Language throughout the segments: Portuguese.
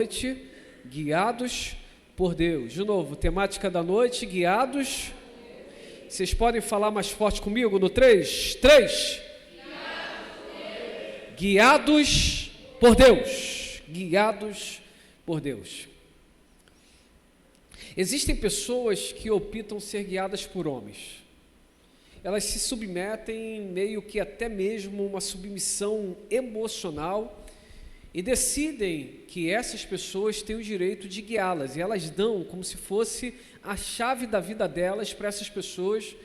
Noite, guiados por Deus. De novo, temática da noite, guiados. Vocês podem falar mais forte comigo no 3? 3. Guiados por Deus. Guiados por Deus. Existem pessoas que optam ser guiadas por homens. Elas se submetem meio que até mesmo uma submissão emocional e decidem que essas pessoas têm o direito de guiá-las, e elas dão como se fosse a chave da vida delas para essas pessoas,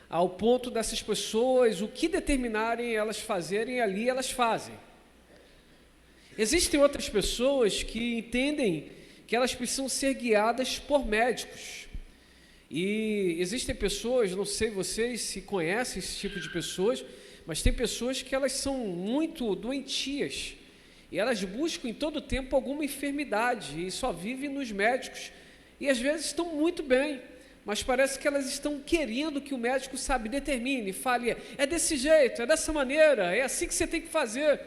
ao ponto dessas pessoas, o que determinarem elas fazerem, ali elas fazem. Existem outras pessoas que entendem que elas precisam ser guiadas por médicos, e existem pessoas, não sei vocês se conhecem esse tipo de pessoas, mas tem pessoas que elas são muito doentias, e elas buscam em todo tempo alguma enfermidade, e só vivem nos médicos, e às vezes estão muito bem, mas parece que elas estão querendo que o médico, determine, fale, é desse jeito, é dessa maneira, é assim que você tem que fazer.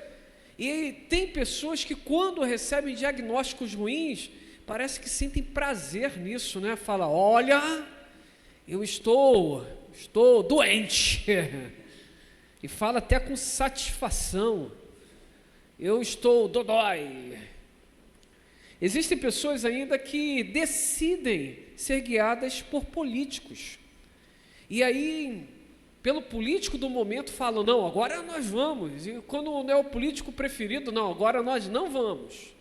E tem pessoas que quando recebem diagnósticos ruins, parece que sentem prazer nisso, né? Fala, olha, eu estou doente, e fala até com satisfação, eu estou dodói. Existem pessoas ainda que decidem ser guiadas por políticos, e aí, pelo político do momento, falam, não, agora nós vamos, e quando não é o político preferido, não, agora nós não vamos.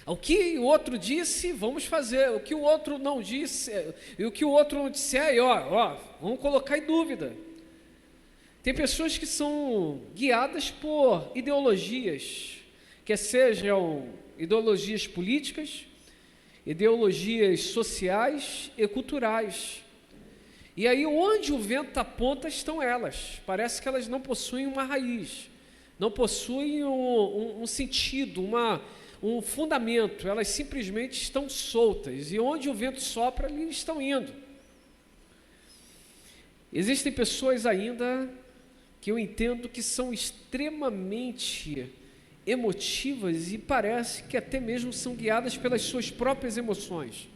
O que o outro disse, vamos fazer, o que o outro não disse, e o que o outro não disser, aí, vamos colocar em dúvida. Tem pessoas que são guiadas por ideologias, quer sejam ideologias políticas, ideologias sociais e culturais. E aí, onde o vento aponta, estão elas. Parece que elas não possuem uma raiz, não possuem um sentido, um fundamento. Elas simplesmente estão soltas. E onde o vento sopra, ali estão indo. Existem pessoas ainda que eu entendo que são extremamente emotivas e parece que até mesmo são guiadas pelas suas próprias emoções.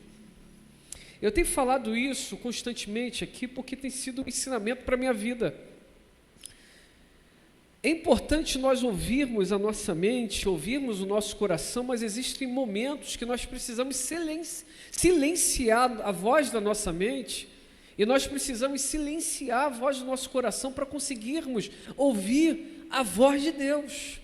Eu tenho falado isso constantemente aqui porque tem sido um ensinamento para a minha vida. É importante nós ouvirmos a nossa mente, ouvirmos o nosso coração, mas existem momentos que nós precisamos silenciar a voz da nossa mente, e nós precisamos silenciar a voz do nosso coração para conseguirmos ouvir a voz de Deus.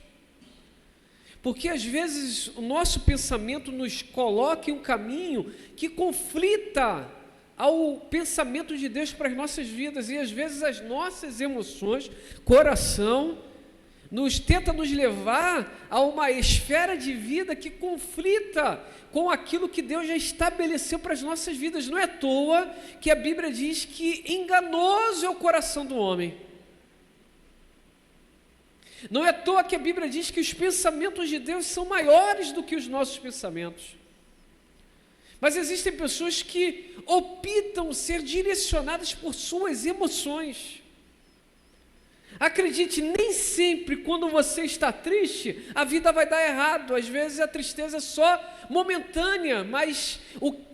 Porque às vezes o nosso pensamento nos coloca em um caminho que conflita ao pensamento de Deus para as nossas vidas, e às vezes as nossas emoções, coração, tenta nos levar a uma esfera de vida que conflita com aquilo que Deus já estabeleceu para as nossas vidas. Não é à toa que a Bíblia diz que enganoso é o coração do homem. Não é à toa que a Bíblia diz que os pensamentos de Deus são maiores do que os nossos pensamentos. Mas existem pessoas que optam ser direcionadas por suas emoções. Acredite, nem sempre quando você está triste, a vida vai dar errado. Às vezes a tristeza é só momentânea, mas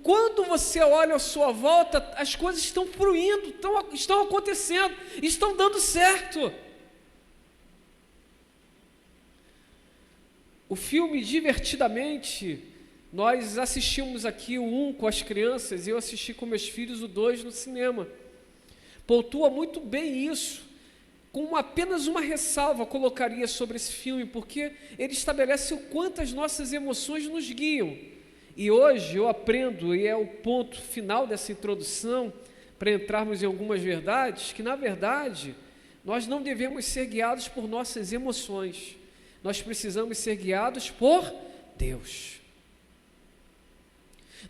quando você olha à sua volta, as coisas estão fluindo, estão acontecendo, estão dando certo. O filme Divertidamente, nós assistimos aqui o 1 com as crianças, eu assisti com meus filhos o 2 no cinema. Pontua muito bem isso. Com apenas uma ressalva colocaria sobre esse filme, porque ele estabelece o quanto as nossas emoções nos guiam. E hoje eu aprendo, e é o ponto final dessa introdução, para entrarmos em algumas verdades, que na verdade nós não devemos ser guiados por nossas emoções, nós precisamos ser guiados por Deus.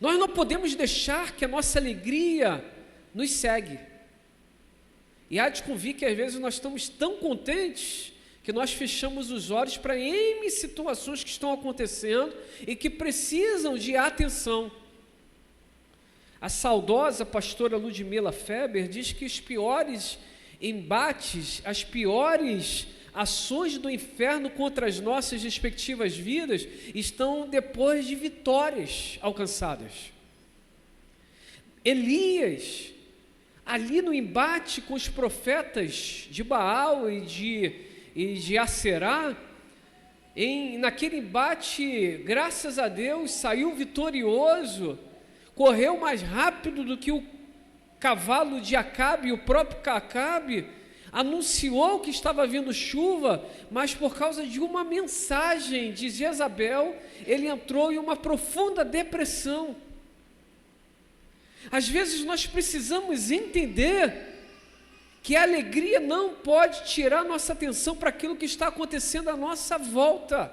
Nós não podemos deixar que a nossa alegria nos segue. E há de convir que às vezes nós estamos tão contentes que nós fechamos os olhos para N situações que estão acontecendo e que precisam de atenção. A saudosa pastora Ludmila Feber diz que os piores embates, as piores ações do inferno contra as nossas respectivas vidas estão depois de vitórias alcançadas. Elias, ali no embate com os profetas de Baal e de Aserá, naquele embate, graças a Deus, saiu vitorioso, correu mais rápido do que o cavalo de Acabe, o próprio Acabe anunciou que estava vindo chuva, mas por causa de uma mensagem de Jezabel, ele entrou em uma profunda depressão. Às vezes nós precisamos entender que a alegria não pode tirar nossa atenção para aquilo que está acontecendo à nossa volta.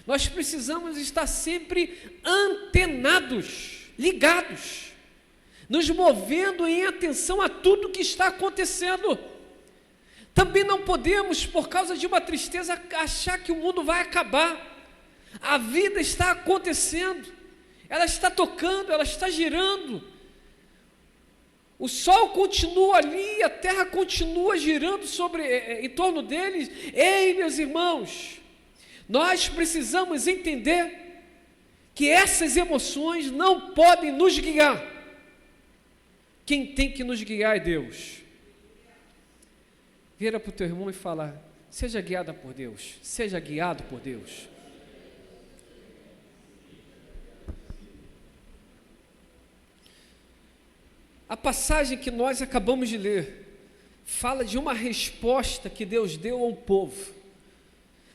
Nós precisamos estar sempre antenados, ligados, nos movendo em atenção a tudo que está acontecendo. Também não podemos, por causa de uma tristeza, achar que o mundo vai acabar. A vida está acontecendo, ela está tocando, ela está girando. O sol continua ali, a terra continua girando em torno deles. Ei, meus irmãos, nós precisamos entender que essas emoções não podem nos guiar. Quem tem que nos guiar é Deus. Vira para o teu irmão e fala: seja guiada por Deus, seja guiado por Deus. A passagem que nós acabamos de ler fala de uma resposta que Deus deu ao povo.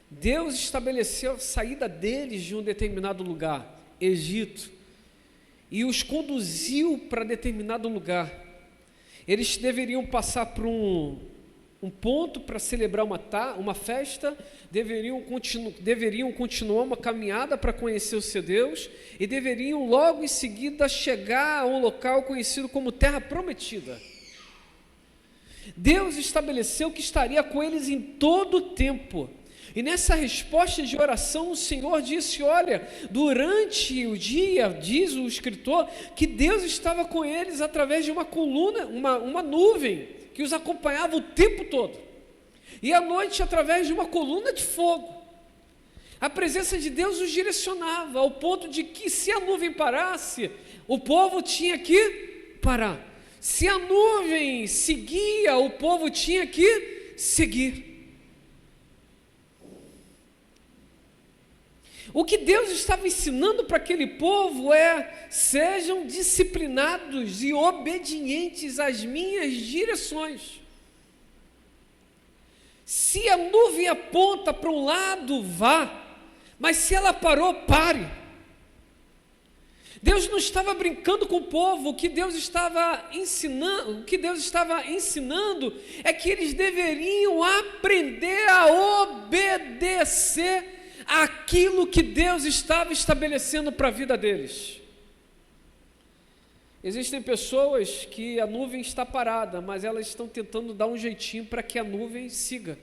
Deus estabeleceu a saída deles de um determinado lugar, Egito, e os conduziu para determinado lugar. Eles deveriam passar por um ponto para celebrar uma festa, deveriam continuar uma caminhada para conhecer o seu Deus, e deveriam logo em seguida chegar a um local conhecido como Terra Prometida. Deus estabeleceu que estaria com eles em todo o tempo, e nessa resposta de oração o Senhor disse: olha, durante o dia, diz o escritor, que Deus estava com eles através de uma coluna, uma nuvem, que os acompanhava o tempo todo, e à noite através de uma coluna de fogo. A presença de Deus os direcionava, ao ponto de que se a nuvem parasse, o povo tinha que parar. Se a nuvem seguia, o povo tinha que seguir. O que Deus estava ensinando para aquele povo é: sejam disciplinados e obedientes às minhas direções. Se a nuvem aponta para um lado, vá, mas se ela parou, pare. Deus não estava brincando com o povo. O que Deus estava ensinando é que eles deveriam aprender a obedecer aquilo que Deus estava estabelecendo para a vida deles. Existem pessoas que a nuvem está parada, mas elas estão tentando dar um jeitinho para que a nuvem siga.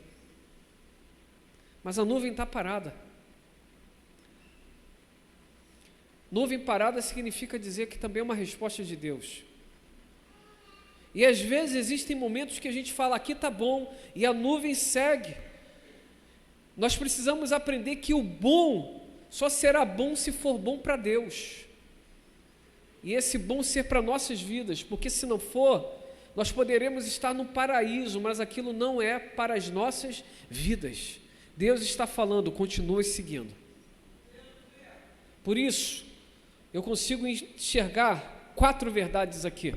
Mas a nuvem está parada. Nuvem parada significa dizer que também é uma resposta de Deus. E às vezes existem momentos que a gente fala: aqui está bom, e a nuvem segue. Nós precisamos aprender que o bom só será bom se for bom para Deus. E esse bom ser para nossas vidas, porque se não for, nós poderemos estar no paraíso, mas aquilo não é para as nossas vidas. Deus está falando: continue seguindo. Por isso, eu consigo enxergar 4 verdades aqui.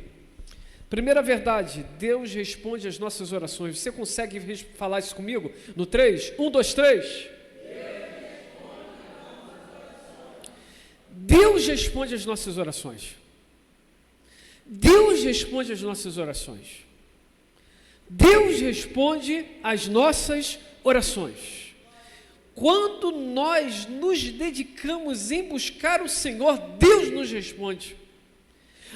Primeira verdade: Deus responde às nossas orações. Você consegue falar isso comigo? No 3? 1, 2, 3. Deus responde às nossas orações. Deus responde às nossas orações. Deus responde às nossas orações. Quando nós nos dedicamos em buscar o Senhor, Deus nos responde.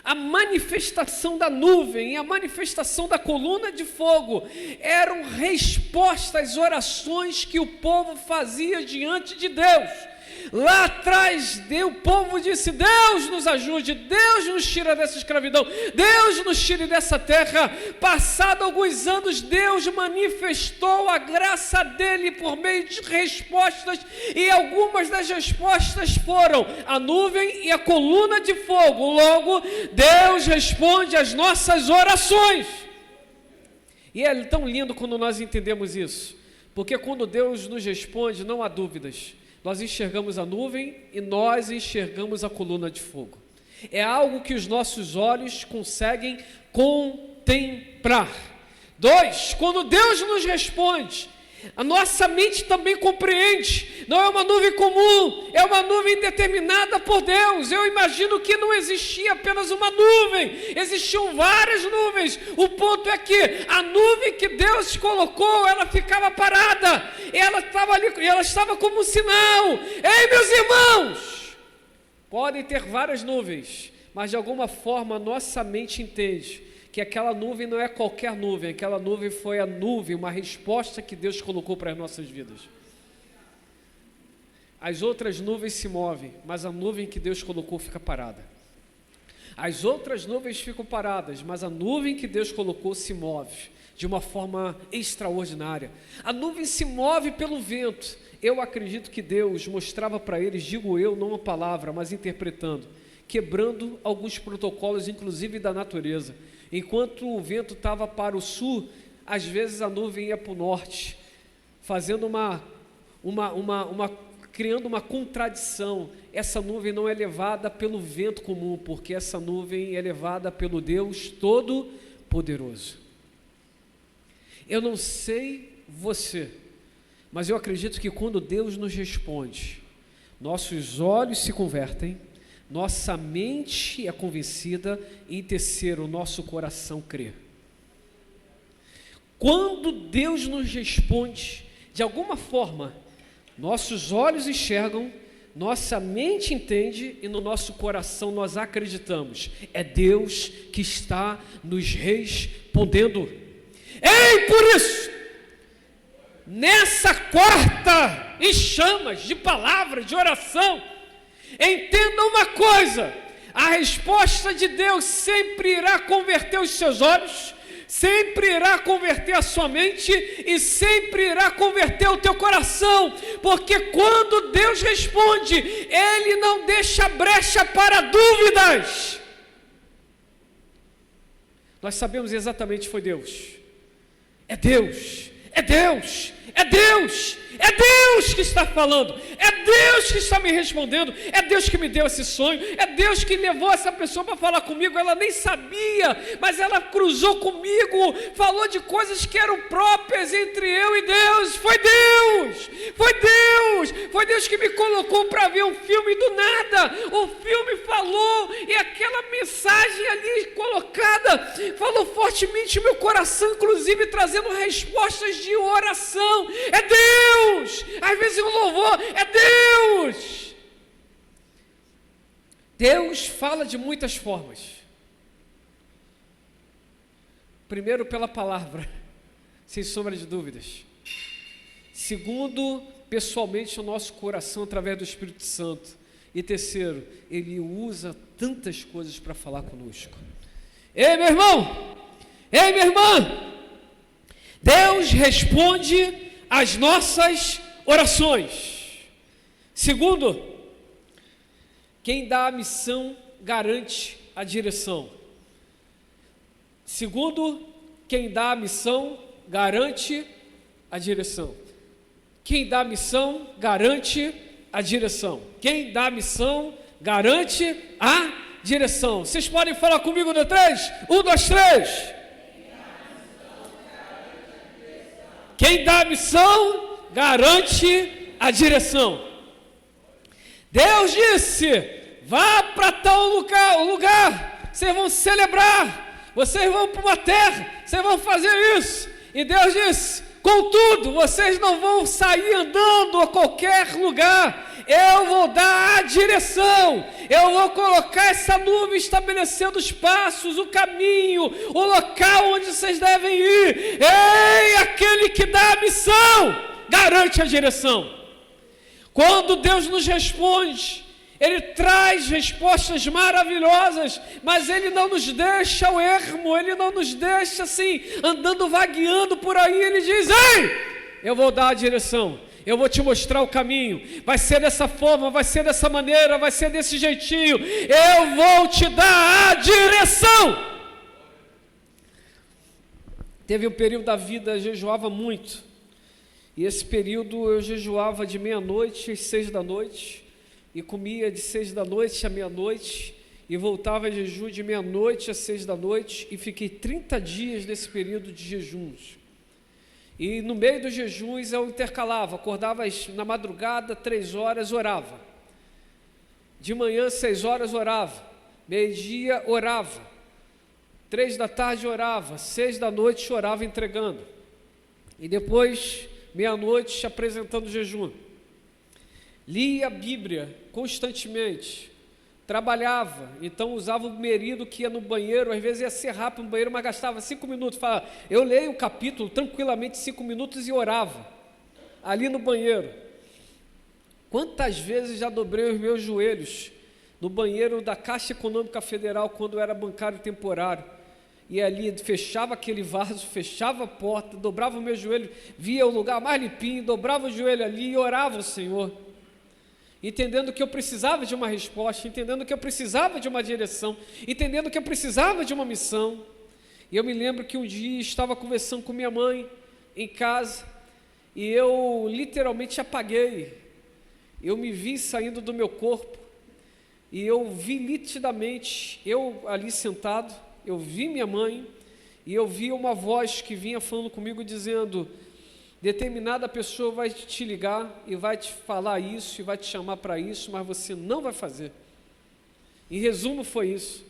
A manifestação da nuvem e a manifestação da coluna de fogo eram respostas às orações que o povo fazia diante de Deus. Lá atrás, o povo disse: Deus nos ajude, Deus nos tira dessa escravidão, Deus nos tire dessa terra. Passado alguns anos, Deus manifestou a graça dele por meio de respostas, e algumas das respostas foram a nuvem e a coluna de fogo. Logo, Deus responde às nossas orações. E é tão lindo quando nós entendemos isso, porque quando Deus nos responde, não há dúvidas. Nós enxergamos a nuvem e nós enxergamos a coluna de fogo. É algo que os nossos olhos conseguem contemplar. 2, quando Deus nos responde, a nossa mente também compreende. Não é uma nuvem comum, é uma nuvem determinada por Deus. Eu imagino que não existia apenas uma nuvem, existiam várias nuvens. O ponto é que a nuvem que Deus colocou, ela ficava parada, ela estava ali, ela estava como um sinal. Ei, meus irmãos, podem ter várias nuvens, mas de alguma forma a nossa mente entende que aquela nuvem não é qualquer nuvem, aquela nuvem foi a nuvem, uma resposta que Deus colocou para as nossas vidas. As outras nuvens se movem, mas a nuvem que Deus colocou fica parada. As outras nuvens ficam paradas, mas a nuvem que Deus colocou se move de uma forma extraordinária. A nuvem se move pelo vento. Eu acredito que Deus mostrava para eles, digo eu, não uma palavra, mas interpretando, quebrando alguns protocolos, inclusive da natureza. Enquanto o vento estava para o sul, às vezes a nuvem ia para o norte, fazendo criando uma contradição. Essa nuvem não é levada pelo vento comum, porque essa nuvem é levada pelo Deus Todo-Poderoso. Eu não sei você, mas eu acredito que quando Deus nos responde, nossos olhos se convertem, nossa mente é convencida e, em terceiro, o nosso coração crê. Quando Deus nos responde, de alguma forma, nossos olhos enxergam, nossa mente entende e no nosso coração nós acreditamos. É Deus que está nos respondendo. Ei, por isso, nessa quarta em chamas de palavras, de oração, entenda uma coisa: a resposta de Deus sempre irá converter os seus olhos, sempre irá converter a sua mente e sempre irá converter o teu coração, porque quando Deus responde, Ele não deixa brecha para dúvidas. Nós sabemos exatamente que foi Deus. É Deus, é Deus, é Deus. É Deus que está falando, é Deus que está me respondendo, é Deus que me deu esse sonho, é Deus que levou essa pessoa para falar comigo. Ela nem sabia, mas ela cruzou comigo, falou de coisas que eram próprias entre eu e Deus. Foi Deus, foi Deus, foi Deus que me colocou para ver um filme do nada. O filme falou e aquela mensagem ali colocada falou fortemente no meu coração, inclusive trazendo respostas de oração. É Deus. Às vezes o louvor é Deus. Deus fala de muitas formas. Primeiro, pela palavra, sem sombra de dúvidas. Segundo, pessoalmente, o nosso coração através do Espírito Santo. E terceiro, Ele usa tantas coisas para falar conosco. Ei, meu irmão! Ei, minha irmã! Deus responde as nossas orações. Segundo, quem dá a missão garante a direção. Segundo, quem dá a missão garante a direção. Quem dá a missão garante a direção. Quem dá a missão garante a direção. Vocês podem falar comigo no 3? 1, 2, 3. Quem dá a missão, garante a direção. Deus disse: vá para tal lugar, vocês vão celebrar, vocês vão para uma terra, vocês vão fazer isso. E Deus disse: contudo, vocês não vão sair andando a qualquer lugar, eu vou dar a direção, eu vou colocar essa nuvem estabelecendo os passos, o caminho, o local onde vocês devem ir. Ei, aquele que dá a missão, garante a direção. Quando Deus nos responde, Ele traz respostas maravilhosas, mas Ele não nos deixa ao ermo, Ele não nos deixa assim, andando vagueando por aí. Ele diz: ei, eu vou dar a direção, eu vou te mostrar o caminho, vai ser dessa forma, vai ser dessa maneira, vai ser desse jeitinho, eu vou te dar a direção. Teve um período da vida, eu jejuava muito, e esse período eu jejuava de meia-noite às 6 da noite, e comia de 6 da noite à meia-noite, e voltava a jejum de meia-noite às 6 da noite, e fiquei 30 dias nesse período de jejuns. E no meio dos jejuns eu intercalava, acordava na madrugada, 3 horas, orava. De manhã, 6 horas, orava. Meio-dia, orava. 3 da tarde, orava. 6 da noite, orava entregando. E depois, meia-noite, apresentando o jejum. Lia a Bíblia constantemente. Trabalhava, então usava o marido que ia no banheiro, às vezes ia ser rápido no banheiro, mas gastava 5 minutos, falava, eu leio o capítulo tranquilamente 5 minutos e orava, ali no banheiro. Quantas vezes já dobrei os meus joelhos no banheiro da Caixa Econômica Federal, quando eu era bancário temporário, e ali fechava aquele vaso, fechava a porta, dobrava o meu joelho, via o lugar mais limpinho, dobrava o joelho ali e orava ao Senhor, entendendo que eu precisava de uma resposta, entendendo que eu precisava de uma direção, entendendo que eu precisava de uma missão. E eu me lembro que um dia estava conversando com minha mãe em casa, e eu literalmente apaguei, eu me vi saindo do meu corpo, e eu vi nitidamente, eu ali sentado, eu vi minha mãe, e eu vi uma voz que vinha falando comigo, dizendo: determinada pessoa vai te ligar e vai te falar isso, e vai te chamar para isso, mas você não vai fazer. Em resumo, foi isso.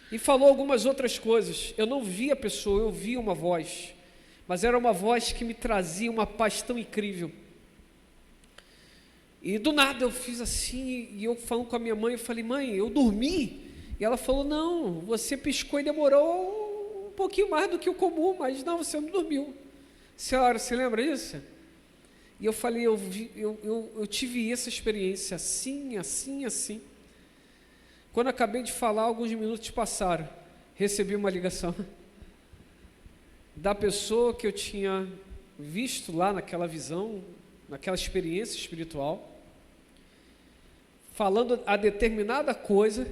E falou algumas outras coisas. Eu não vi a pessoa, eu vi uma voz, mas era uma voz que me trazia uma paz tão incrível. E do nada eu fiz assim, e eu falando com a minha mãe, eu falei: mãe, eu dormi. E ela falou: não, você piscou e demorou um pouquinho mais do que o comum, mas não, você não dormiu. Senhora, você lembra disso? E eu falei, eu tive essa experiência, assim. Quando acabei de falar, alguns minutos passaram, recebi uma ligação da pessoa que eu tinha visto lá naquela visão, naquela experiência espiritual, falando a determinada coisa,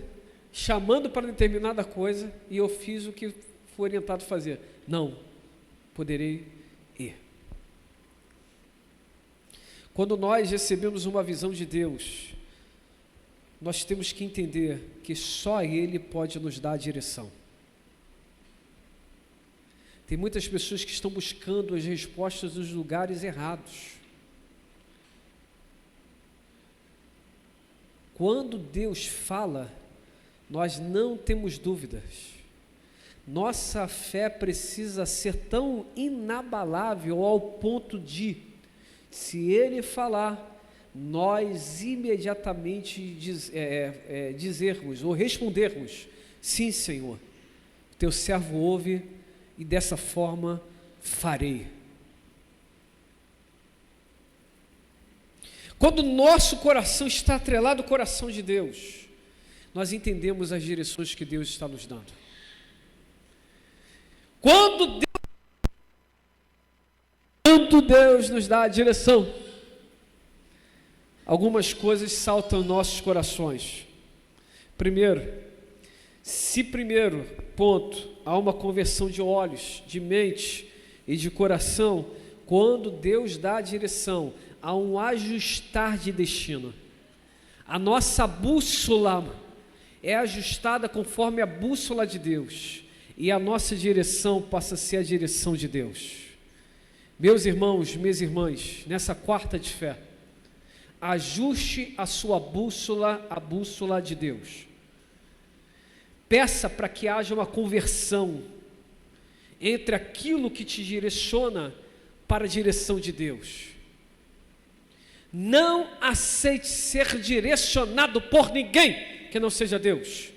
chamando para determinada coisa, e eu fiz o que fui orientado a fazer. Não poderei ir. Quando nós recebemos uma visão de Deus, nós temos que entender que só Ele pode nos dar a direção. Tem muitas pessoas que estão buscando as respostas nos lugares errados. Quando Deus fala, nós não temos dúvidas. Nossa fé precisa ser tão inabalável ao ponto de, se Ele falar, nós imediatamente dizermos ou respondermos: sim, Senhor, teu servo ouve e dessa forma farei. Quando o nosso coração está atrelado ao coração de Deus, nós entendemos as direções que Deus está nos dando. Quando Deus nos dá a direção, algumas coisas saltam em nossos corações. Primeiro, ponto, há uma conversão de olhos, de mente e de coração, quando Deus dá a direção, há um ajustar de destino. A nossa bússola é ajustada conforme a bússola de Deus, e a nossa direção passa a ser a direção de Deus. Meus irmãos, minhas irmãs, nessa quarta de fé, ajuste a sua bússola à bússola de Deus. Peça para que haja uma conversão entre aquilo que te direciona para a direção de Deus. Não aceite ser direcionado por ninguém que não seja Deus.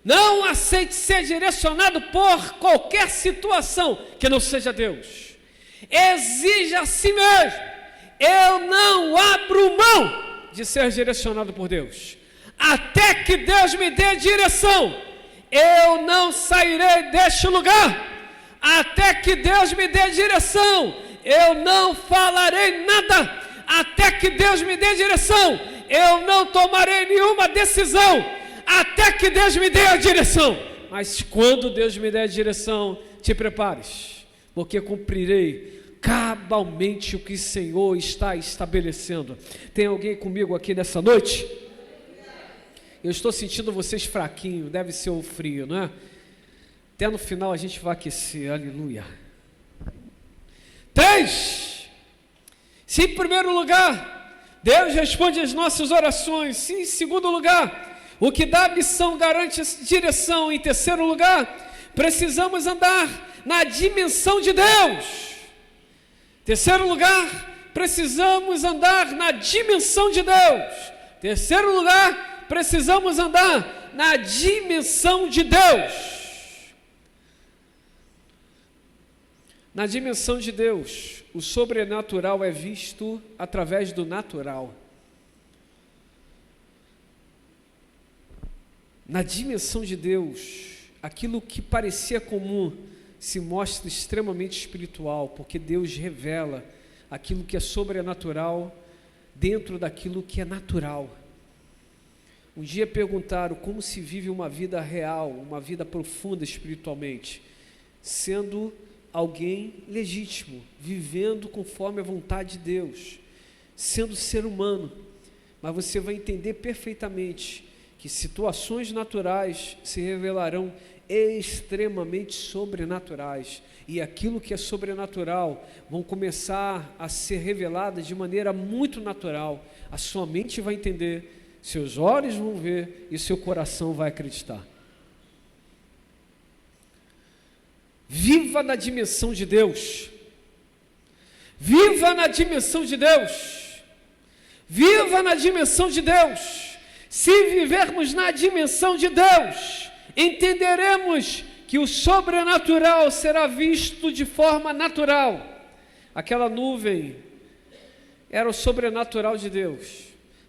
Não aceite ser direcionado por qualquer situação que não seja Deus. Exija a si mesmo: eu não abro mão de ser direcionado por Deus. Até que Deus me dê direção, eu não sairei deste lugar. Até que Deus me dê direção, eu não falarei nada. Até que Deus me dê direção, eu não tomarei nenhuma decisão. Até que Deus me dê a direção. Mas quando Deus me der a direção, te prepares, porque cumprirei cabalmente o que o Senhor está estabelecendo. Tem alguém comigo aqui nessa noite? Eu estou sentindo vocês fraquinhos, deve ser o frio, não é? Até no final a gente vai aquecer, aleluia. 3. Se em primeiro lugar, Deus responde as nossas orações. Se em segundo lugar, o que dá a missão garante a direção. Em terceiro lugar, precisamos andar na dimensão de Deus. Terceiro lugar, precisamos andar na dimensão de Deus. Terceiro lugar, precisamos andar na dimensão de Deus. Na dimensão de Deus, o sobrenatural é visto através do natural. Na dimensão de Deus, aquilo que parecia comum se mostra extremamente espiritual, porque Deus revela aquilo que é sobrenatural dentro daquilo que é natural. Um dia perguntaram como se vive uma vida real, uma vida profunda espiritualmente, sendo alguém legítimo, vivendo conforme a vontade de Deus, sendo ser humano. Mas você vai entender perfeitamente que situações naturais se revelarão extremamente sobrenaturais, e aquilo que é sobrenatural vão começar a ser reveladas de maneira muito natural. A sua mente vai entender, seus olhos vão ver e seu coração vai acreditar. Viva na dimensão de Deus. Viva na dimensão de Deus. Viva na dimensão de Deus. Se vivermos na dimensão de Deus, entenderemos que o sobrenatural será visto de forma natural. Aquela nuvem era o sobrenatural de Deus,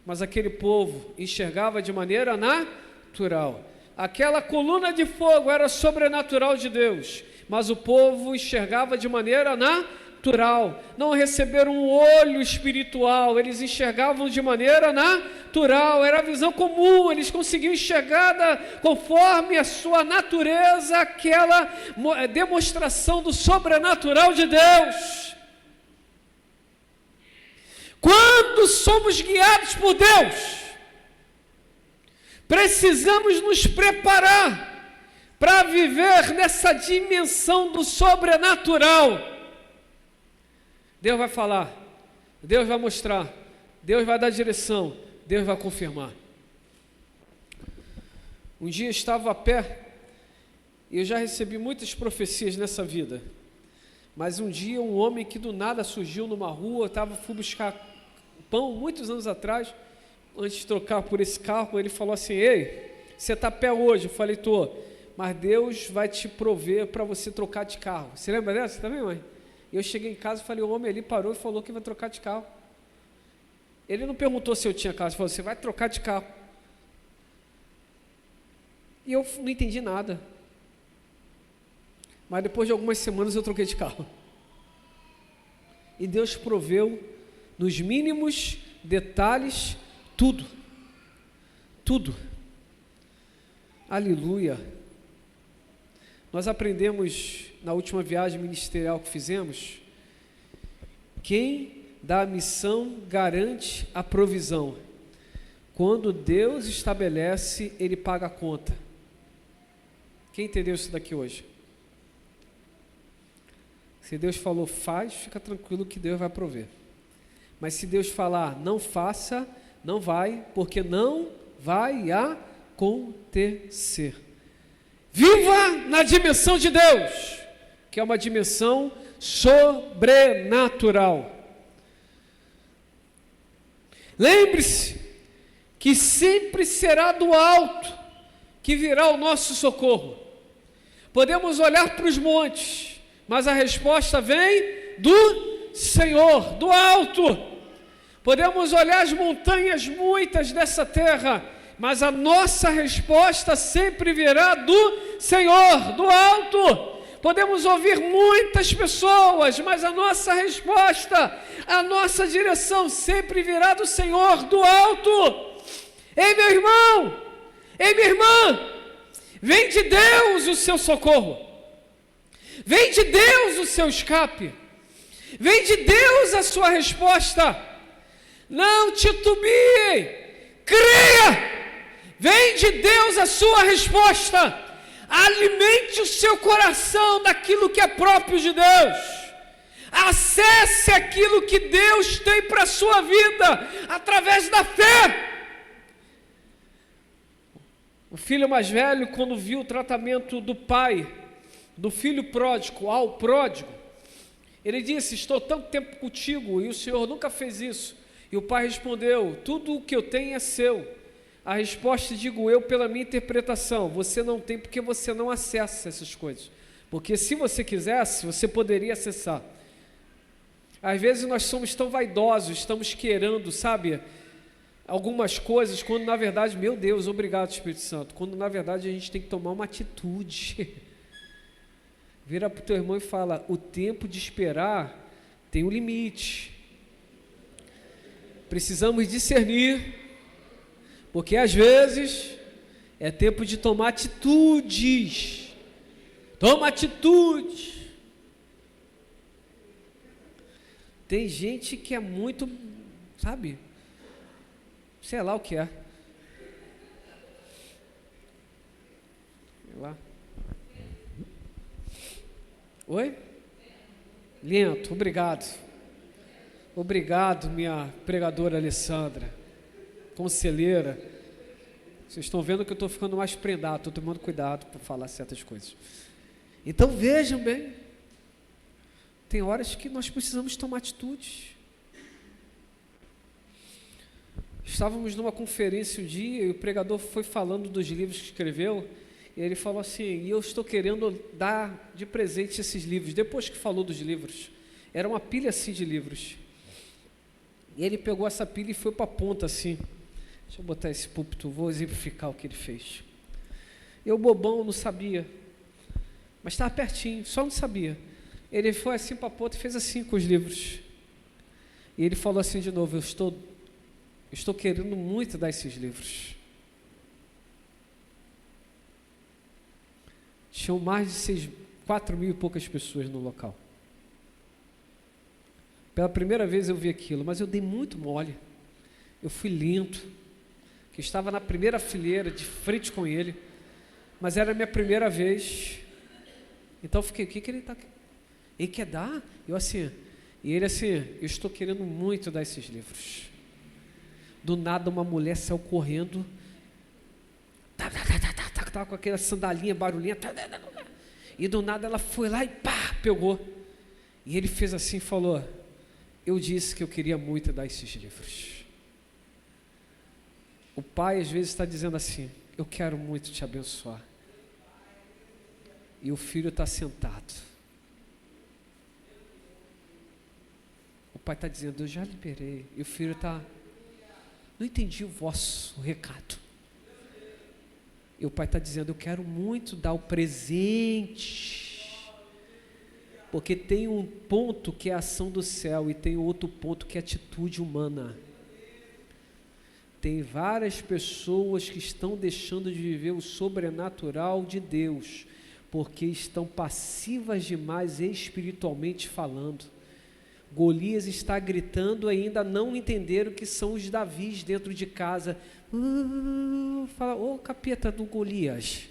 mas aquele povo enxergava de maneira natural. Aquela coluna de fogo era sobrenatural de Deus, mas o povo enxergava de maneira natural. Não receberam um olho espiritual, eles enxergavam de maneira natural, era a visão comum, eles conseguiam enxergar conforme a sua natureza, aquela demonstração do sobrenatural de Deus. Quando somos guiados por Deus, precisamos nos preparar para viver nessa dimensão do sobrenatural. Deus vai falar, Deus vai mostrar, Deus vai dar direção, Deus vai confirmar. Um dia eu estava a pé, e eu já recebi muitas profecias nessa vida, mas um dia um homem que do nada surgiu numa rua, fui buscar pão muitos anos atrás, antes de trocar por esse carro, ele falou assim: ei, você está a pé hoje? Eu falei: estou, mas Deus vai te prover para você trocar de carro. Você lembra dessa também, mãe? Eu cheguei em casa e falei: o homem ali parou e falou que vai trocar de carro. Ele não perguntou se eu tinha carro, ele falou: você vai trocar de carro. E eu não entendi nada. Mas depois de algumas semanas eu troquei de carro. E Deus proveu nos mínimos detalhes tudo. Tudo. Aleluia. Nós aprendemos na última viagem ministerial que fizemos, quem dá a missão garante a provisão. Quando Deus estabelece, Ele paga a conta. Quem entendeu isso daqui hoje? Se Deus falou faz, fica tranquilo que Deus vai prover. Mas se Deus falar não faça, não vai, porque não vai acontecer. Viva na dimensão de Deus, que é uma dimensão sobrenatural. Lembre-se que sempre será do alto que virá o nosso socorro. Podemos olhar para os montes, mas a resposta vem do Senhor, do alto. podemos olhar as montanhas muitas dessa terra, mas a nossa resposta sempre virá do Senhor, do alto. Podemos ouvir muitas pessoas, mas a nossa resposta, a nossa direção sempre virá do Senhor, do alto. Ei, meu irmão, ei, minha irmã, vem de Deus o seu socorro, vem de Deus o seu escape, vem de Deus a sua resposta. Não titubie, creia, vem de Deus a sua resposta. Alimente o seu coração daquilo que é próprio de Deus. Acesse aquilo que Deus tem para a sua vida através da fé. O filho mais velho, quando viu o tratamento do pai, do filho pródigo ao pródigo, ele disse: estou tanto tempo contigo e o Senhor nunca fez isso. E o pai respondeu: tudo o que eu tenho é seu. A resposta digo eu pela minha interpretação: você não tem porque você não acessa essas coisas. Porque se você quisesse, você poderia acessar. Às vezes nós somos tão vaidosos, estamos querendo, sabe, algumas coisas, quando na verdade, meu Deus, obrigado Espírito Santo, quando na verdade a gente tem que tomar uma atitude. Vira para o teu irmão e fala: o tempo de esperar tem um limite. Precisamos discernir, porque às vezes é tempo de tomar atitudes. Toma atitude. Tem gente que é muito, sabe, sei lá o que é. Sei lá. Oi? Lento, obrigado. Obrigado, minha pregadora Alessandra, conselheira. Vocês estão vendo que eu estou ficando mais prendado, estou tomando cuidado para falar certas coisas. Então vejam bem, tem horas que nós precisamos tomar atitudes. Estávamos numa conferência um dia e o pregador foi falando dos livros que escreveu, e ele falou assim: e eu estou querendo dar de presente esses livros. Depois que falou dos livros, era uma pilha assim de livros, e ele pegou essa pilha e foi para a ponta assim. Deixa eu botar esse púlpito, vou exemplificar o que ele fez. Eu, bobão, não sabia, mas estava pertinho, só não sabia. Ele foi assim para a ponta e fez assim com os livros, e ele falou assim de novo: eu estou querendo muito dar esses livros. Tinham mais de 4.000 e poucas pessoas no local. Pela primeira vez eu vi aquilo, mas eu dei muito mole. Eu fui lento, que estava na primeira fileira, de frente com ele, mas era a minha primeira vez. Então eu fiquei: o que ele está... Ele quer dar? Eu assim, e ele assim: eu estou querendo muito dar esses livros. Do nada uma mulher saiu correndo, estava com aquela sandalinha, barulhinha, e do nada ela foi lá e pá, pegou. E ele fez assim e falou: eu disse que eu queria muito dar esses livros. O pai às vezes está dizendo assim: eu quero muito te abençoar. E o filho está sentado. O pai está dizendo: eu já liberei. E o filho está: não entendi o vosso recado. E o pai está dizendo: eu quero muito dar o presente. Porque tem um ponto que é a ação do céu e tem outro ponto que é a atitude humana. Tem várias pessoas que estão deixando de viver o sobrenatural de Deus, porque estão passivas demais espiritualmente falando. Golias está gritando e ainda não entenderam que são os Davis dentro de casa. Fala: ô capeta do Golias,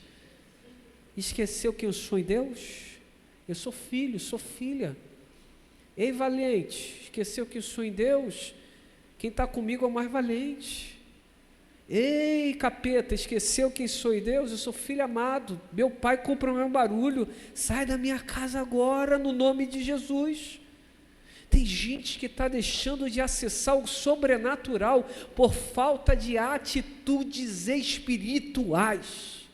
esqueceu quem eu sou em Deus? Eu sou filho, sou filha. Ei, valente, esqueceu que eu sou em Deus? Quem está comigo é o mais valente. Ei, capeta, esqueceu quem sou em Deus? Eu sou filho amado. Meu pai compra o meu barulho. Sai da minha casa agora, no nome de Jesus. Tem gente que está deixando de acessar o sobrenatural por falta de atitudes espirituais.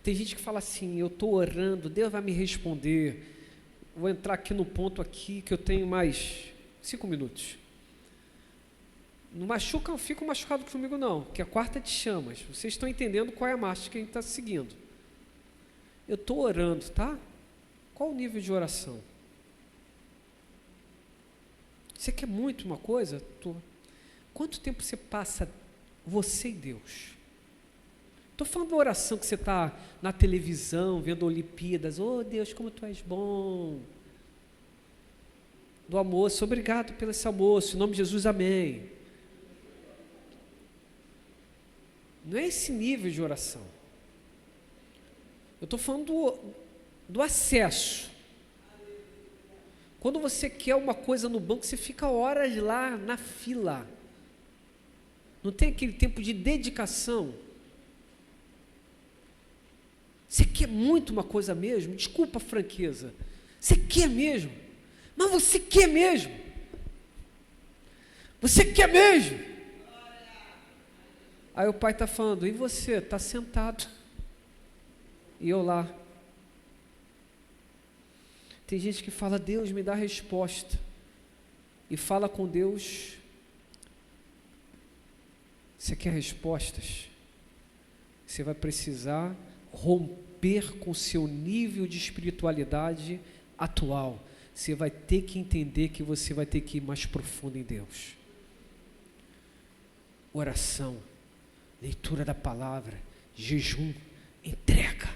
Tem gente que fala assim: eu estou orando, Deus vai me responder. Vou entrar aqui no ponto aqui que eu tenho mais 5 minutos. Não machuca, não fica machucado comigo não, que a quarta é de chamas. Vocês estão entendendo qual é a marcha que a gente está seguindo. Eu estou orando, tá? Qual o nível de oração? Você quer muito uma coisa? Quanto tempo você passa, você e Deus? Estou falando da oração que você está na televisão, vendo Olimpíadas. Oh Deus, como Tu és bom. Do almoço, obrigado pelo esse almoço, em nome de Jesus, amém. Não é esse nível de oração. Eu estou falando do acesso. Quando você quer uma coisa no banco, você fica horas lá na fila. Não tem aquele tempo de dedicação. Você quer muito uma coisa mesmo? Desculpa a franqueza. Você quer mesmo? Mas você quer mesmo? Você quer mesmo? Aí o pai está falando, e você? Está sentado. E eu lá. Tem gente que fala, Deus me dá resposta. E fala com Deus. Você quer respostas? Você vai precisar romper com o seu nível de espiritualidade atual. Você vai ter que entender que você vai ter que ir mais profundo em Deus. Oração, leitura da palavra, jejum, entrega.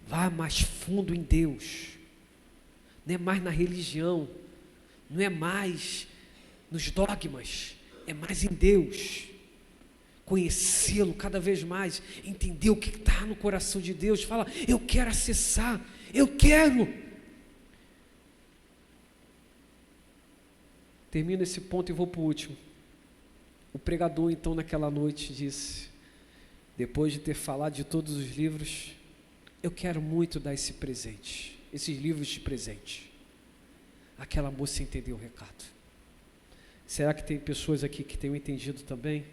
Vá mais fundo em Deus. Não é mais na religião, não é mais nos dogmas, é mais em Deus. Conhecê-lo cada vez mais, entender o que está no coração de Deus. Fala, eu quero acessar, eu quero. Termino esse ponto e vou para o último. O pregador então naquela noite disse, depois de ter falado de todos os livros, eu quero muito dar esse presente, esses livros de presente. Aquela moça entendeu o recado. Será que tem pessoas aqui que tenham entendido também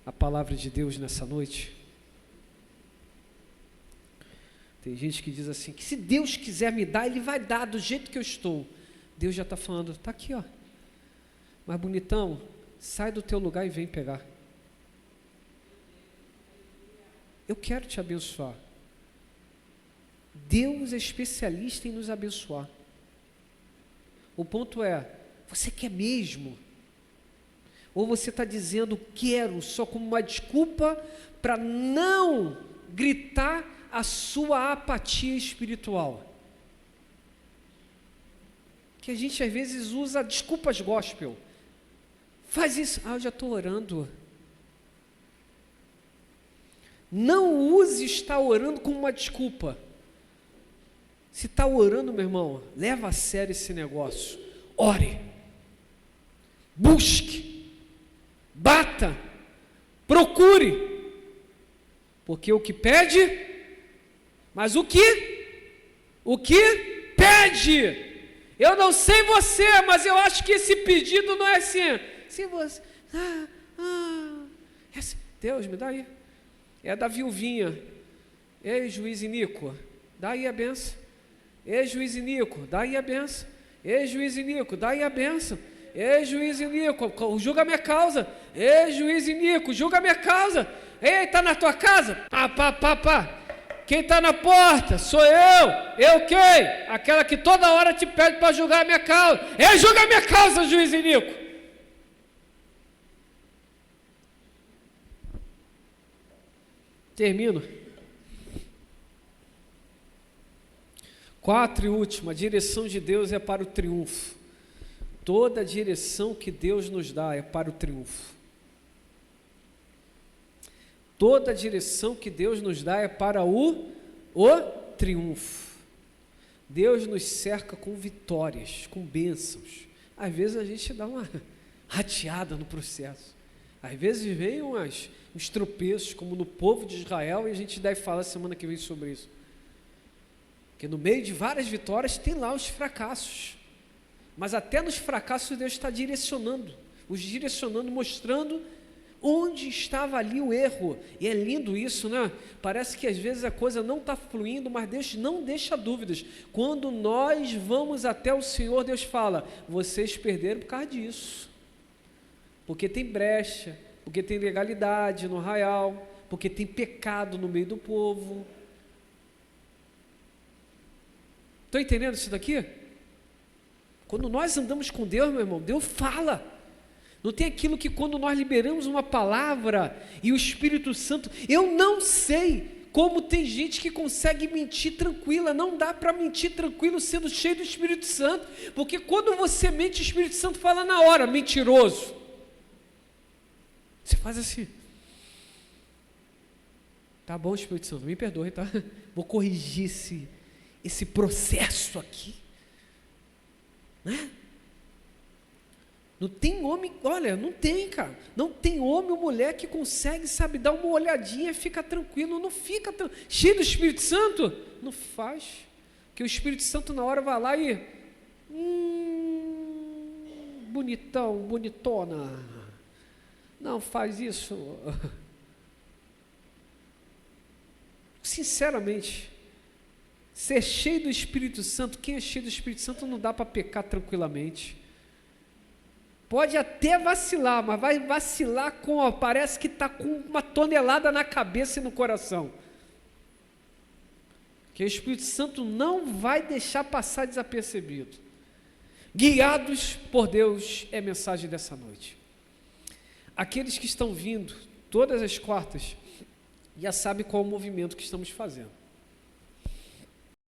a palavra de Deus nessa noite? Tem gente que diz assim, que se Deus quiser me dar, Ele vai dar do jeito que eu estou. Deus já está falando, está aqui ó. Mas bonitão, sai do teu lugar e vem pegar. Eu quero te abençoar. Deus é especialista em nos abençoar. O ponto é, você quer mesmo? Ou você está dizendo quero só como uma desculpa para não gritar a sua apatia espiritual? Que a gente às vezes usa desculpas gospel. Faz isso, eu já estou orando. Não use estar orando como uma desculpa. Se está orando, meu irmão, leva a sério esse negócio. Ore. Busque. Bata. Procure. Porque o que pede, mas o que pede. Eu não sei você, mas eu acho que esse pedido não é assim. Se você, Deus, me dá aí. É da viuvinha. Ei, juiz iníquo, dá aí a benção. Ei, juiz iníquo, dá aí a benção. Ei, juiz iníquo, dá aí a benção. Ei, juiz iníquo, julga a minha causa. Ei, juiz iníquo, julga a minha causa. Ei, está na tua casa? Pá. Quem está na porta? Sou eu. Eu quem? Aquela que toda hora te pede para julgar a minha causa. Ei, julga a minha causa, juiz iníquo. Termino. 4 e última, a direção de Deus é para o triunfo. Toda a direção que Deus nos dá é para o triunfo. Toda a direção que Deus nos dá é para o triunfo. Deus nos cerca com vitórias, com bênçãos. Às vezes a gente dá uma rateada no processo. Às vezes vem uns tropeços, como no povo de Israel, e a gente deve falar semana que vem sobre isso. Porque no meio de várias vitórias tem lá os fracassos. Mas até nos fracassos Deus está direcionando, mostrando Onde estava ali o erro? E é lindo isso, né? Parece que às vezes a coisa não está fluindo, mas Deus não deixa dúvidas. Quando nós vamos até o Senhor, Deus fala: vocês perderam por causa disso, porque tem brecha, porque tem ilegalidade no arraial, porque tem pecado no meio do povo. Estão entendendo isso daqui? Quando nós andamos com Deus, meu irmão, Deus fala. Não tem aquilo que quando nós liberamos uma palavra e o Espírito Santo, eu não sei como tem gente que consegue mentir tranquila. Não dá para mentir tranquilo sendo cheio do Espírito Santo, porque quando você mente, o Espírito Santo fala na hora: mentiroso. Você faz assim: tá bom, Espírito Santo, me perdoe, tá? Vou corrigir esse processo aqui, né? Não tem homem, olha, não tem, cara, não tem homem ou mulher que consegue, sabe, dar uma olhadinha e fica tranquilo. Não fica cheio do Espírito Santo, não faz, porque o Espírito Santo na hora vai lá e bonitão, bonitona, não faz isso. Sinceramente, ser cheio do Espírito Santo, quem é cheio do Espírito Santo não dá para pecar tranquilamente. Pode até vacilar, mas vai vacilar parece que está com uma tonelada na cabeça e no coração. Que o Espírito Santo não vai deixar passar desapercebido. Guiados por Deus é a mensagem dessa noite. Aqueles que estão vindo todas as quartas já sabem qual é o movimento que estamos fazendo.